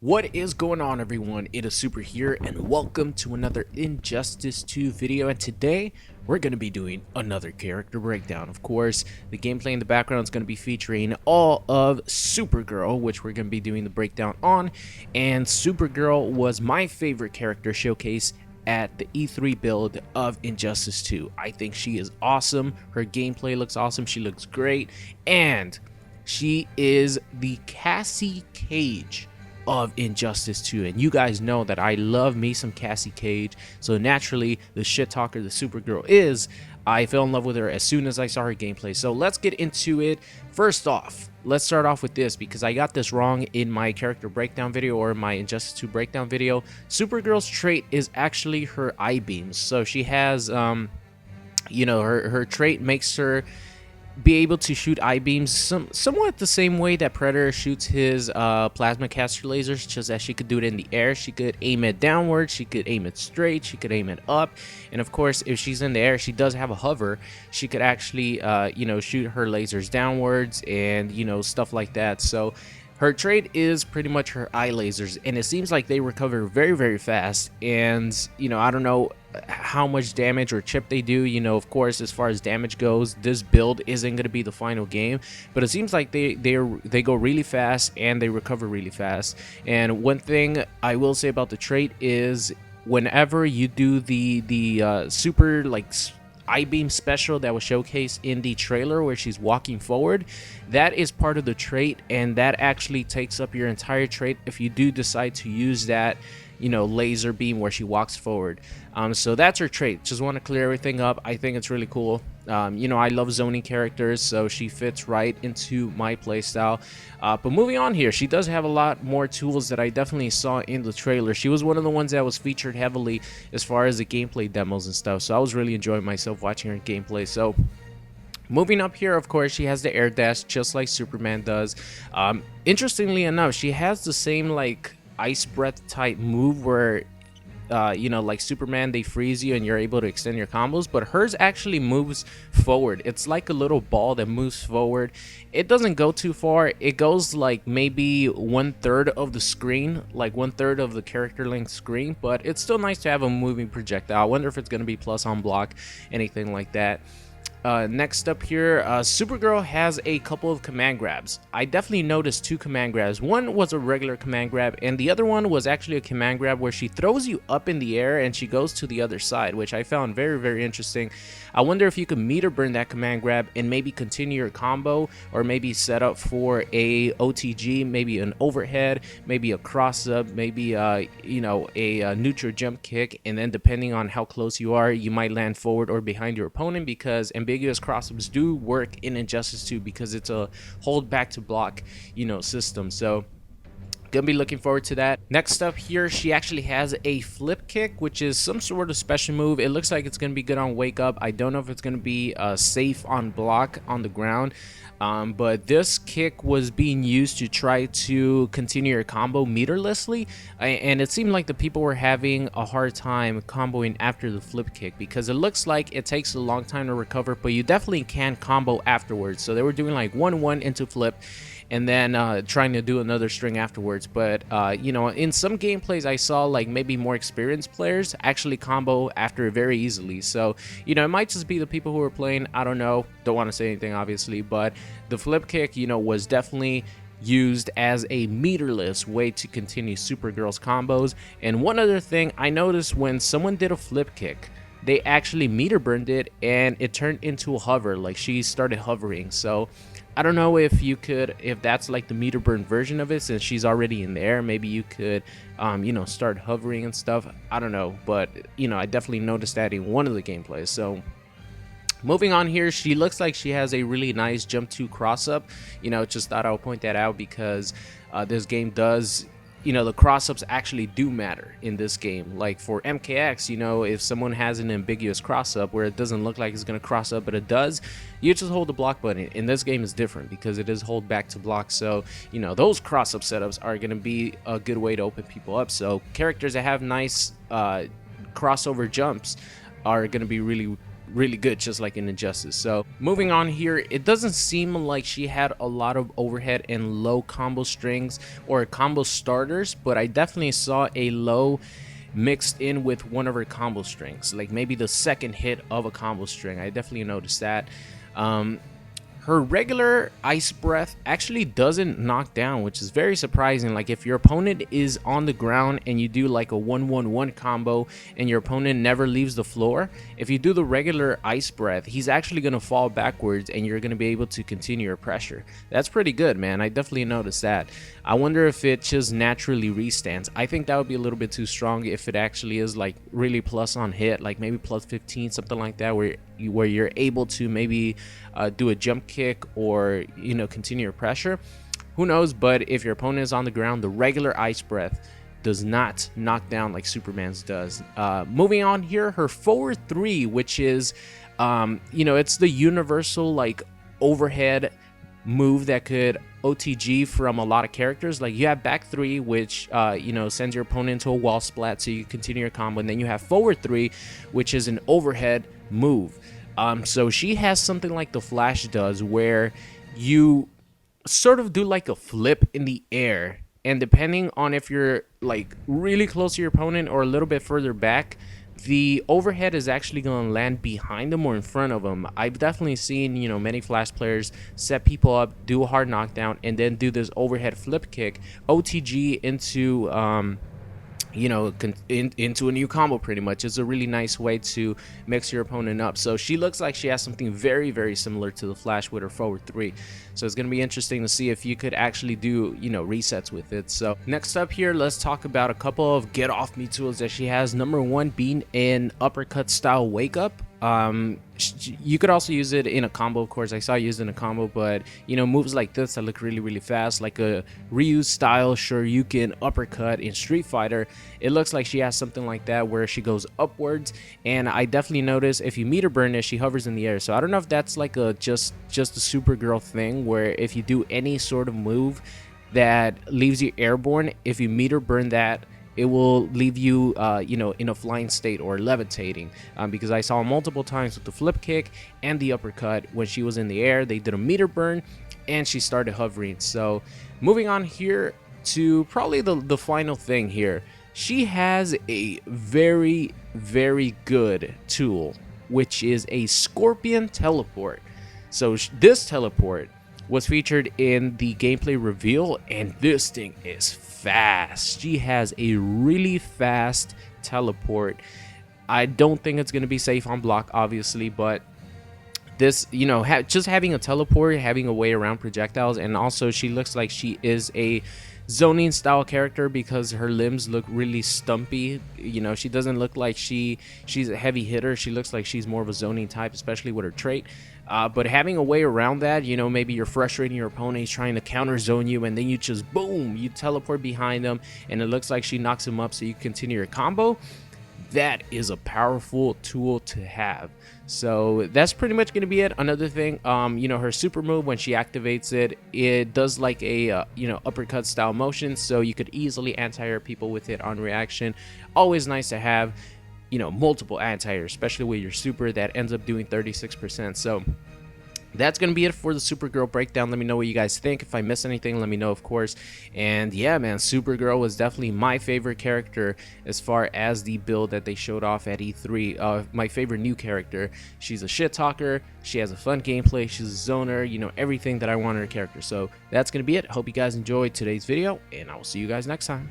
What is going on, everyone? It is Super here, and welcome to another Injustice 2 video. And today we're going to be doing another character breakdown. Of course, the gameplay in the background is going to be featuring all of Supergirl, which we're going to be doing the breakdown on. And Supergirl was my favorite character showcase at the E3 build of Injustice 2. I think she is awesome. Her gameplay looks awesome. She looks great, and she is the Cassie Cage of Injustice 2, and you guys know that I love me some Cassie Cage, so naturally the shit talker the Supergirl is, I fell in love with her as soon as I saw her gameplay. So let's get into it. First off, let's start off with this, because I got this wrong in my character breakdown video, or my Injustice 2 breakdown video. Supergirl's trait is actually her I-beams. So she has her trait makes her be able to shoot I-beams somewhat the same way that Predator shoots his plasma caster lasers, just as she could do it in the air. She could aim it downward, she could aim it straight, she could aim it up, and of course if she's in the air, she does have a hover, she could actually shoot her lasers downwards and stuff like that. So her trait is pretty much her eye lasers, and it seems like they recover very, very fast. And I don't know how much damage or chip they do. Of course, as far as damage goes, this build isn't going to be the final game, but it seems like they go really fast and they recover really fast. And one thing I will say about the trait is, whenever you do the super I-beam special that was showcased in the trailer where she's walking forward, that is part of the trait, and that actually takes up your entire trait if you do decide to use that laser beam where she walks forward. So that's her trait. Just want to clear everything up. I think it's really cool. I love zoning characters, so she fits right into my playstyle. But moving on here, she does have a lot more tools that I definitely saw in the trailer. She was one of the ones that was featured heavily as far as the gameplay demos and stuff, so I was really enjoying myself watching her gameplay. So moving up here, of course, she has the air dash just like Superman does. Interestingly enough, she has the same ice breath type move where like Superman, they freeze you and you're able to extend your combos, but hers actually moves forward. It's like a little ball that moves forward. It doesn't go too far. It goes like maybe 1/3 of the screen, like 1/3 of the character length screen, but it's still nice to have a moving projectile. I wonder if it's going to be plus on block, anything like that. Next up here, Supergirl has a couple of command grabs. I definitely noticed two command grabs. One was a regular command grab, and the other one was actually a command grab where she throws you up in the air and she goes to the other side, which I found very, very interesting. I wonder if you could meter burn that command grab and maybe continue your combo, or maybe set up for a OTG, maybe an overhead, maybe a cross up, maybe a neutral jump kick, and then depending on how close you are, you might land forward or behind your opponent, because ambiguous crossups do work in Injustice 2 because it's a hold back to block system. So gonna be looking forward to that. Next up here, she actually has a flip kick, which is some sort of special move. It looks like it's gonna be good on wake up. I don't know if it's gonna be safe on block on the ground, but this kick was being used to try to continue your combo meterlessly, and it seemed like the people were having a hard time comboing after the flip kick, because it looks like it takes a long time to recover, but you definitely can combo afterwards. So they were doing like 1-1 into flip, and then trying to do another string afterwards. But in some gameplays I saw like maybe more experienced players actually combo after very easily. So it might just be the people who are playing. I don't know, don't want to say anything obviously, but the flip kick was definitely used as a meterless way to continue Supergirl's combos. And one other thing I noticed, when someone did a flip kick, they actually meter burned it and it turned into a hover, like she started hovering. So I don't know if that's like the meter burn version of it, since she's already in the air. Maybe you could start hovering and stuff. I don't know, but I definitely noticed that in one of the gameplays. So moving on here, she looks like she has a really nice jump to cross up. Just thought I would point that out, because this game does, the cross-ups actually do matter in this game. Like for MKX, if someone has an ambiguous cross-up where it doesn't look like it's going to cross up, but it does, you just hold the block button. In this game is different because it is hold back to block. So, those cross-up setups are going to be a good way to open people up. So characters that have nice crossover jumps are going to be really really good, just like in Injustice. So moving on here, it doesn't seem like she had a lot of overhead and low combo strings or combo starters, but I definitely saw a low mixed in with one of her combo strings, like maybe the second hit of a combo string. I definitely noticed that. Her regular ice breath actually doesn't knock down, which is very surprising. Like if your opponent is on the ground and you do like a 1-1-1 combo and your opponent never leaves the floor, if you do the regular ice breath, he's actually going to fall backwards and you're going to be able to continue your pressure. That's pretty good, man. I definitely noticed that. I wonder if it just naturally restands. I think that would be a little bit too strong if it actually is like really plus on hit, like maybe plus 15, something like that, where you're able to maybe do a jump kick or, you know, continue your pressure. Who knows? But if your opponent is on the ground, the regular ice breath does not knock down like Superman's does. Moving on here, her forward 3, which is, you know, it's the universal like overhead move that could OTG from a lot of characters. Like you have back 3, which you know, sends your opponent into a wall splat so you continue your combo, and then you have forward 3, which is an overhead move. So she has something like the Flash does, where you sort of do like a flip in the air, and depending on if you're like really close to your opponent or a little bit further back, the overhead is actually going to land behind them or in front of them. I've definitely seen, you know, many Flash players set people up, do a hard knockdown, and then do this overhead flip kick, OTG into you know, into a new combo pretty much. It's a really nice way to mix your opponent up. So she looks like she has something very, very similar to the Flash with her forward 3. So it's going to be interesting to see if you could actually do, you know, resets with it. So next up here, let's talk about a couple of get off me tools that she has. Number 1 being an uppercut style wake up. You could also use it in a combo, of course. I saw it used in a combo, but you know, moves like this that look really, really fast, like a Ryu style Shoryuken uppercut in Street Fighter. It looks like she has something like that where she goes upwards, and I definitely notice if you meter burn it, she hovers in the air. So I don't know if that's like a just a Supergirl thing, where if you do any sort of move that leaves you airborne, if you meter burn that, it will leave you, you know, in a flying state or levitating, because I saw multiple times with the flip kick and the uppercut when she was in the air, they did a meter burn and she started hovering. So moving on here to probably the final thing here, she has a very, very good tool, which is a Scorpion teleport. So this teleport was featured in the gameplay reveal, and this thing is fast. She has a really fast teleport. I don't think it's going to be safe on block, obviously, but this, you know, just having a teleport, having a way around projectiles, and also she looks like she is a zoning style character because her limbs look really stumpy. You know, she doesn't look like she's a heavy hitter. She looks like she's more of a zoning type, especially with her trait. But having a way around that, you know, maybe you're frustrating your opponent, he's trying to counter zone you, and then you just boom, you teleport behind him, and it looks like she knocks him up so you continue your combo. That is a powerful tool to have. So that's pretty much going to be it. Another thing, you know, her super move, when she activates it, it does like a you know, uppercut style motion, so you could easily anti-air people with it on reaction. Always nice to have, you know, multiple anti-air, especially with your super that ends up doing 36%. So that's going to be it for the Supergirl breakdown. Let me know what you guys think. If I missed anything, let me know, of course. And yeah, man, Supergirl was definitely my favorite character as far as the build that they showed off at E3. My favorite new character. She's a shit talker. She has a fun gameplay. She's a zoner. You know, everything that I want in her character. So that's going to be it. Hope you guys enjoyed today's video, and I will see you guys next time.